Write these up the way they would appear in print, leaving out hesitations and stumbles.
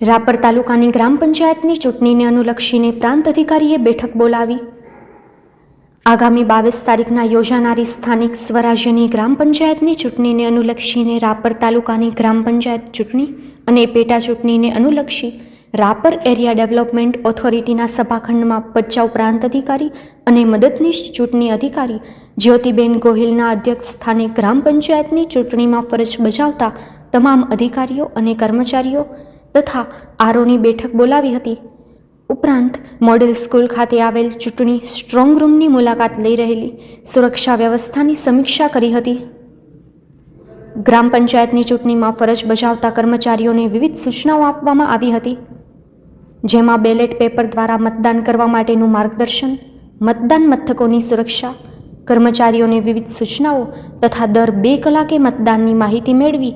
રાપર તાલુકાની ગ્રામ પંચાયતની ચૂંટણીને અનુલક્ષીને પ્રાંત અધિકારીએ બેઠક બોલાવી. આગામી 22 તારીખના યોજાનારી સ્થાનિક સ્વરાજ્યની ગ્રામ પંચાયતની ચૂંટણીને અનુલક્ષીને રાપર તાલુકાની ગ્રામ પંચાયત ચૂંટણી અને પેટા ચૂંટણીને અનુલક્ષી રાપર એરિયા ડેવલપમેન્ટ ઓથોરિટીના સભાખંડમાં ભચાઉ પ્રાંત અધિકારી અને મદદનીશ ચૂંટણી અધિકારી જ્યોતિબેન ગોહિલના અધ્યક્ષ સ્થાને ગ્રામ પંચાયતની ચૂંટણીમાં ફરજ બજાવતા તમામ અધિકારીઓ અને કર્મચારીઓ તથા આરઓની બેઠક બોલાવી હતી. ઉપરાંત મોડેલ સ્કૂલ ખાતે આવેલ ચૂંટણી સ્ટ્રોંગ રૂમની મુલાકાત લઈ રહેલી સુરક્ષા વ્યવસ્થાની સમીક્ષા કરી હતી. ગ્રામ પંચાયતની ચૂંટણીમાં ફરજ બજાવતા કર્મચારીઓને વિવિધ સૂચનાઓ આપવામાં આવી હતી, જેમાં બેલેટ પેપર દ્વારા મતદાન કરવા માટેનું માર્ગદર્શન, મતદાન મથકોની સુરક્ષા, કર્મચારીઓને વિવિધ સૂચનાઓ તથા દર 2 કલાકે મતદાનની માહિતી મેળવી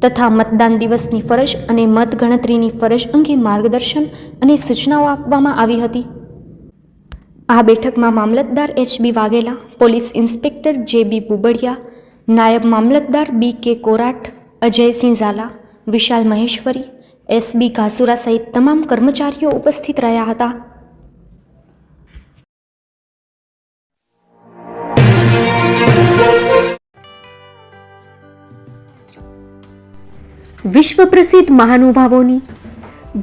તથા મતદાન દિવસની ફરજ અને મતગણતરીની ફરજ અંગે માર્ગદર્શન અને સૂચનાઓ આપવામાં આવી હતી. આ બેઠકમાં મામલતદાર HB Vaghela, police inspector JB Bubadiya, નાયબ મામલતદાર BK કોરાટ, અજયસિંહ ઝાલા, વિશાલ મહેશ્વરી, SB ઘાસુરા સહિત તમામ કર્મચારીઓ ઉપસ્થિત રહ્યા હતા. વિશ્વ પ્રસિદ્ધ મહાનુભાવોની,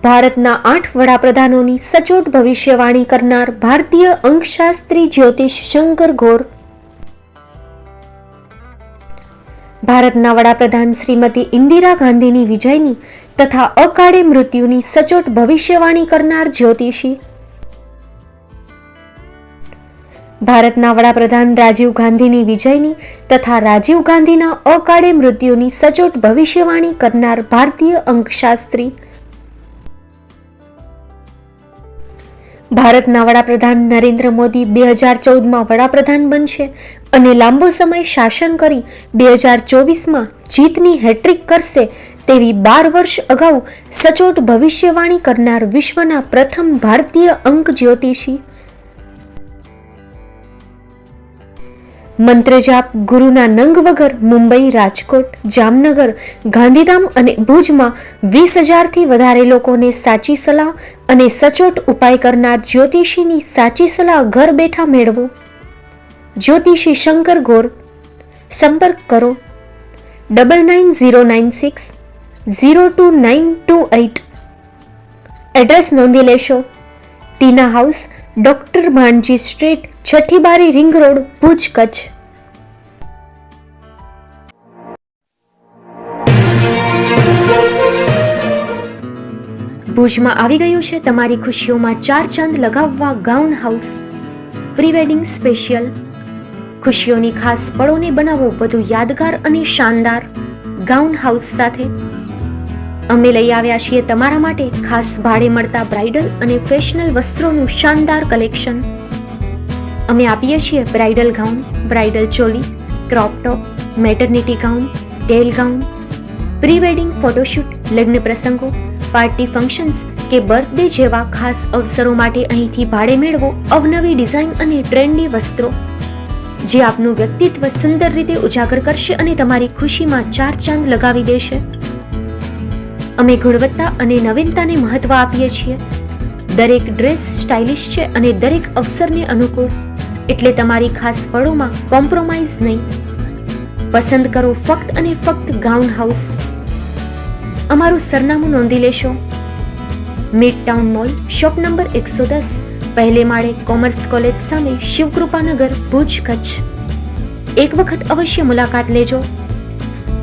ભારતના 8 વડાપ્રધાનોની સચોટ ભવિષ્યવાણી કરનાર ભારતીય અંકશાસ્ત્રી જ્યોતિષ શંકર ઘોર, ભારતના વડાપ્રધાન શ્રીમતી ઇન્દિરા ગાંધીની વિજયની તથા અકાળે મૃત્યુની સચોટ ભવિષ્યવાણી કરનાર જ્યોતિષી, ભારતના વડાપ્રધાન રાજીવ ગાંધીની વિજયની તથા રાજીવ ગાંધીના અકાળે મૃત્યુની સચોટ ભવિષ્યવાણી કરનાર ભારતીય અંકશાસ્ત્રી, ભારતના વડાપ્રધાન નરેન્દ્ર મોદી 2014માં વડાપ્રધાન બનશે અને લાંબો સમય શાસન કરી 2024માં જીતની હેટ્રિક કરશે તેવી 12 વર્ષ અગાઉ સચોટ ભવિષ્યવાણી કરનાર વિશ્વના પ્રથમ ભારતીય અંક જ્યોતિષી, મંત્રજાપ ગુરુના નંગ વગર મુંબઈ, રાજકોટ, જામનગર, ગાંધીધામ અને ભુજમાં 20,000થી વધારે લોકોને સાચી સલાહ અને સચોટ ઉપાય કરનાર જ્યોતિષીની સાચી સલાહ ઘર બેઠા મેળવો. જ્યોતિષી શંકર ઘોર. સંપર્ક કરો 9909602928. એડ્રેસ નોંધી લેશો. ટીના હાઉસ, ડોક્ટર ભાણજી સ્ટ્રીટ, છઠ્ઠી બારી, રિંગ રોડ, ભુજ, કચ્છ. ભુજમાં આવી ગયું છે તમારી ખુશીઓમાં 4 ચાંદ લગાવવા gown house pre wedding special. ખુશીઓની ખાસ પળોને બનાવો વધુ યાદગાર અને શાનદાર ગાઉન હાઉસ સાથે. અમે લઈ આવ્યા છીએ તમારા માટે ખાસ ભાડે મળતા બ્રાઇડલ અને ફેશનલ વસ્ત્રોનું શાનદાર કલેક્શન. અમે આપીએ છીએ bridal gown, bridal choli, crop top, maternity gown, tail gown, pre wedding photoshoot, લગ્ન પ્રસંગો, પાર્ટી ફંક્શન્સ કે બર્થડે જેવા ખાસ અવસરો માટે અહીંથી ભાડે મેળવો અવનવી ડિઝાઇન અને ટ્રેન્ડી વસ્ત્રો, જે આપનું વ્યક્તિત્વ સુંદર રીતે ઉજાગર કરશે અને તમારી ખુશીમાં 4 ચાંદ લગાવી દેશે. અમે ગુણવત્તા અને નવીનતાને મહત્વ આપીએ છીએ. દરેક ડ્રેસ સ્ટાઇલિશ છે અને દરેક અવસરને અનુકૂળ, એટલે તમારી ખાસ પળોમાં કોમ્પ્રોમાઇઝ નહીં. પસંદ કરો ફક્ત અને ફક્ત ગાઉન હાઉસ. અમારું સરનામું નોંધી લેશો. Mid town mall, shop number 110, પહેલે માળે, કોમર્સ કોલેજ સામે, શિવકૃપાનગર, ભુજ, કચ્છ. એક વખત અવશ્ય મુલાકાત લેજો.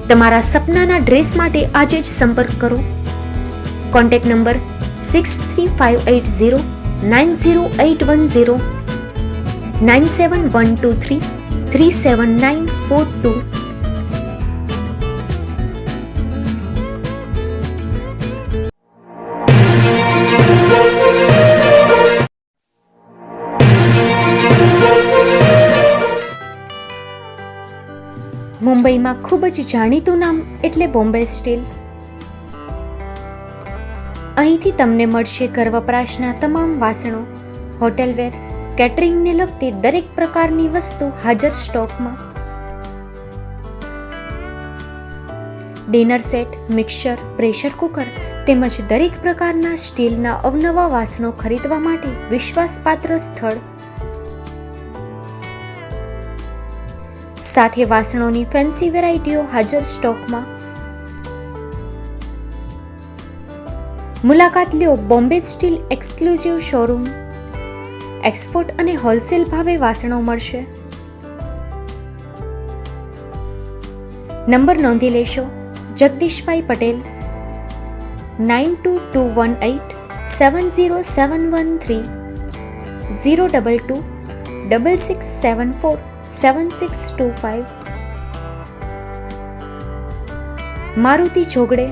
તમારા સપનાના ડ્રેસ માટે આજે જ સંપર્ક કરો. Contact number 6358090810 9712337942. મુંબઈમાં ખૂબ જ જાણીતું નામ એટલે બોમ્બે સ્ટીલ. અહીંથી તમને મળશે ઘર વપરાશના તમામ વાસણો, હોટેલવેર, કેટરિંગને લગતી દરેક પ્રકારની વસ્તુ હાજર સ્ટોકમાં. Dinner set, mixer, pressure cooker તેમજ દરેક પ્રકારના સ્ટીલના અવનવા વાસણો ખરીદવા માટે વિશ્વાસપાત્ર સ્થળ. સાથે વાસણોની ફેન્સી વેરાયટીઓ હાજર સ્ટોકમાં. મુલાકાત લ્યો Bombay steel exclusive showroom. Export અને હોલસેલ ભાવે વાસણો મળશે. નંબર નોંધી લેશો. જગદીશભાઈ પટેલ 9221870713 022 6674 7625. મારુતિ જોગડે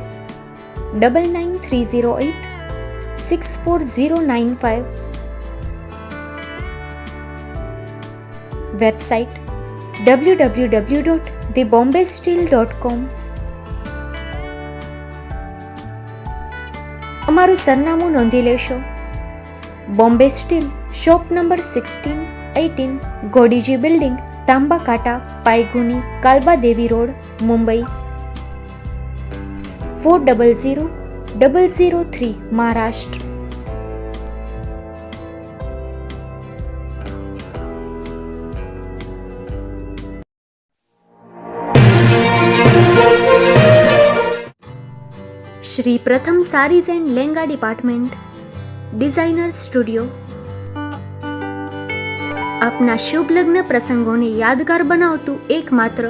999308 64095. Website www.thebombasteel.com. અમારું સરનામું નોંધી લેશો. Bombay steel, shop number 16-18, Godiji building, Tamba Kanta, Paydhuni, Kalba Devi road, Mumbai 400003, Maharashtra. Shri Pratham sarees and lehenga department, designer studio. આપના શુભ લગ્ન પ્રસંગોને યાદગાર બનાવતું એકમાત્ર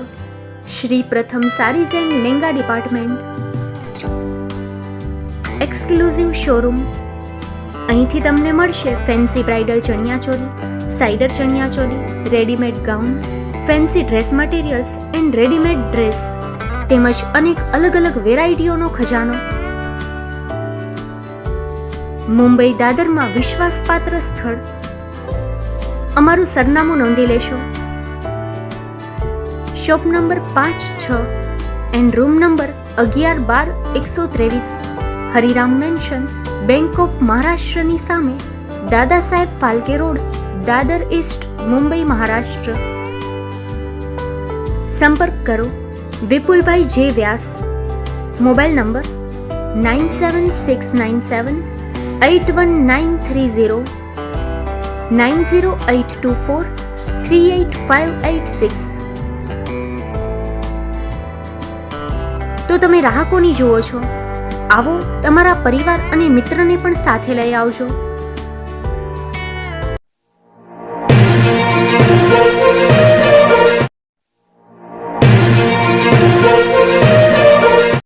Shri Pratham sarees and lehenga department exclusive showroom. અહીંથી તમને મળશે fancy bridal chaniya choli, cider chaniya choli, readymade gown, fancy dress materials and readymade dress તેમજ અનેક અલગ અલગ વેરાયટીઓનો ખજાનો. મુંબઈ દાદરમાં વિશ્વાસપાત્ર સ્થળ. અમારું સરનામું નોંધી લેશો. Shop number 5-6 and room number 11-12-123, Hariram mansion, bank of મહારાષ્ટ્રની સામે, દાદા સાહેબ ફાલ્કે રોડ, દાદર ઈસ્ટ, મુંબઈ, મહારાષ્ટ્ર. સંપર્ક કરો વિપુલભાઈ જે વ્યાસ. Mobile number 9769781930 9082438586. તો તમે રાહ કોની જુઓ છો? આવો, તમારા પરિવાર અને મિત્રને પણ સાથે લઈ આવજો.